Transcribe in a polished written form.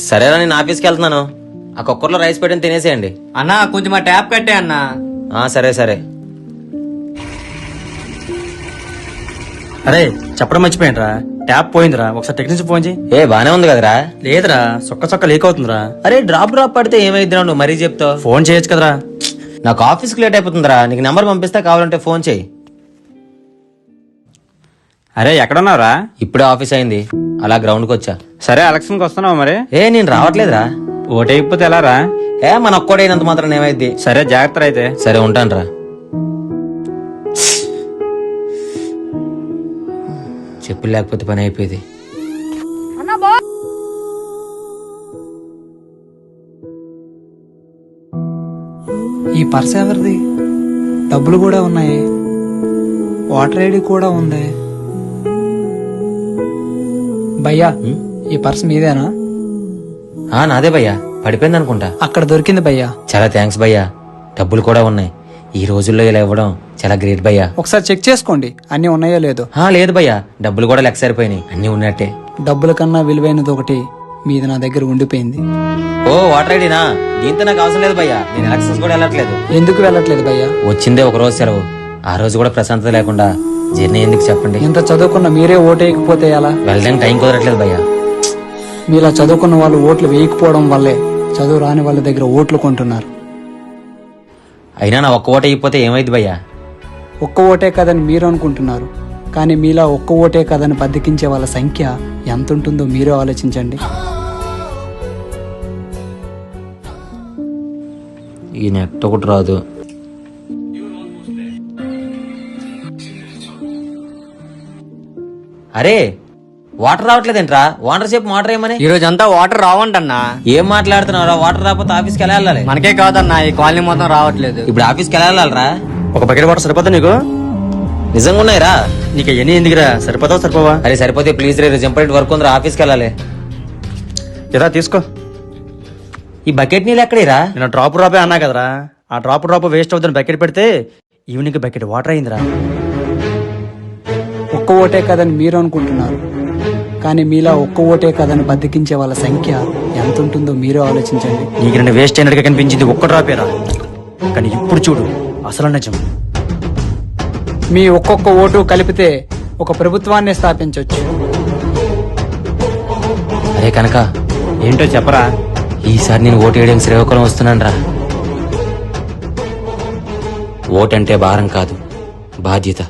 సరేరా, నేను ఆఫీస్కి వెళ్తున్నాను. ఆ కుక్కర్లో రైస్ పెట్టని తినేసేయండి. అన్నా కొంచెం మా ట్యాప్ కట్టే అన్నా. సరే సరే. అరే చెప్పడం మర్చిపోయినరా, ట్యాప్ పోయిందిరా, ఒకసారి టెక్నీషియన్ ఫోన్ చేయి. బానే ఉంది కదరా? లేదురా, చొక్క లీక్ అవుతుందిరా. అరే డ్రాప్ పడితే ఏమైద్దిరా, నువ్వు మరీ చెప్తావు. ఫోన్ చేయొచ్చు కదరా. నాకు ఆఫీస్కి లేట్ అయిపోతుందిరా. నీకు నెంబర్ పంపిస్తా, కావాలంటే ఫోన్ చేయి. అరే ఎక్కడున్నావురా? ఇప్పుడే ఆఫీస్ అయింది, అలా గ్రౌండ్కి వచ్చా. సరే ఎలక్షన్కి వస్తున్నావు మరి? నేను రావట్లేదురా. ఓటైపోతే ఎలా రా? మన ఒక్కడైనంత మాత్రం ఏమైద్ది. సరే జాగ్రత్త అయితే. సరే ఉంటానురా. చెప్పులు లేకపోతే పని అయిపోయింది. ఈ పర్స్ ఎవరిది? డబ్బులు కూడా ఉన్నాయి, వాటర్ ఐడి కూడా ఉంది. భయ్యా ఈ పర్స్ మీదేనా? నాదే భయ్యా, పడిపోయింది అనుకుంటా. అక్కడ దొరికింది భయ్యా. చాలా థ్యాంక్స్ భయ్యా. డబ్బులు కూడా ఉన్నాయి. ఈ రోజుల్లో ఇలా ఇవ్వడం చాలా గ్రేట్ భయ్యా. ఒకసారి చెక్ చేసుకోండి అన్ని ఉన్నాయో లేదో. లేదు భయ్యా, డబ్బులు కూడా లెక్క సరిపోయినాయి, అన్ని ఉన్నట్టే. డబ్బుల కన్నా విలువైనది ఒకటి మీది నా దగ్గర ఉండిపోయింది. వాటర్ ఐడినా? దీంతో నాకు అవసరం లేదు భయ్యా, నేను ఎలక్షన్స్ కూడా వెళ్ళట్లేదు. ఎందుకు వెళ్ళట్లేదు భయ్యా? వచ్చిందే ఒక రోజు సెలవు, ఆ రోజు కూడా ప్రశాంతత లేకుండా జర్నీ ఎందుకు చెప్పండి. ఇంత చదువుకున్న మీరే ఓటు వేయకపోతే ఎలా? వెళ్ళడానికి టైం కుదరట్లేదు భయ్యా. మీలా చదువుకున్న వాళ్ళు ఓట్లు వేయకపోవడం వల్లే చదువు రాని వాళ్ళ దగ్గర ఓట్లు కొంటున్నారు. అయినా నా ఒక్క ఓటు అయిపోతే ఏమైంది భయ్యా? ఒక్క ఓటే కదని మీరు అనుకుంటున్నారు, కానీ మీలా ఒక్క ఓటే కదని బద్దకించే వాళ్ళ సంఖ్య ఎంత ఉంటుందో మీరే ఆలోచించండి. ఈ నెట్ ఒకటి రాదు. అరే వాటర్ రావట్లేదేంట్రా? వాటర్ సేపు వాటర్ ఏమని? ఈ రోజు అంతా వాటర్ రావంటన్నా. ఏం మాట్లాడుతున్నారా? వాటర్ రాకపోతే ఆఫీస్కి ఎలా వెళ్ళాలి? మనకే కాదన్నా, ఈ కాలనీ మొత్తం రావట్లేదు. ఇప్పుడు ఆఫీస్కి ఎలా వెళ్ళాలరా? ఒక బకెట్ వాటర్ సరిపోతా నీకు? నిజంగా ఉన్నాయిరా? నీకు ఎన్ని ఎందుకురా, సరిపోతావు సరిపోవా? అరే సరిపోతే ప్లీజ్ రే, ఇంపార్టెంట్ వర్క్ ఉందిరా, ఆఫీస్కి వెళ్ళాలి. ఇలా తీసుకో. ఈ బకెట్ నీళ్ళు ఎక్కడేరా? నేను డ్రాప్ అన్నా కదరా, ఆ డ్రాప్ వేస్ట్ అవుతుంది. బకెట్ పెడితే ఈవినింగ్ బకెట్ వాటర్ అయిందిరా. ఒక్క ఓటే కదని మీరు అనుకుంటున్నారు, కానీ మీలా ఒక్క ఓటే కదని బద్దకించే వాళ్ళ సంఖ్య ఎంత ఉంటుందో మీరే ఆలోచించండి. నీకు రెండు వేస్ట్ అయినట్టుగా కనిపించింది ఒక్క డ్రాపేరా, కానీ ఇప్పుడు చూడు అసలు నిజం. మీ ఒక్కొక్క ఓటు కలిపితే ఒక ప్రభుత్వాన్ని స్థాపించవచ్చు. అరే కనుక ఏంటో చెప్పరా? ఈసారి నేను ఓటు వేయడం శ్రీకాకుళం వస్తున్నాను రా. ఓటంటే భారం కాదు, బాధ్యత.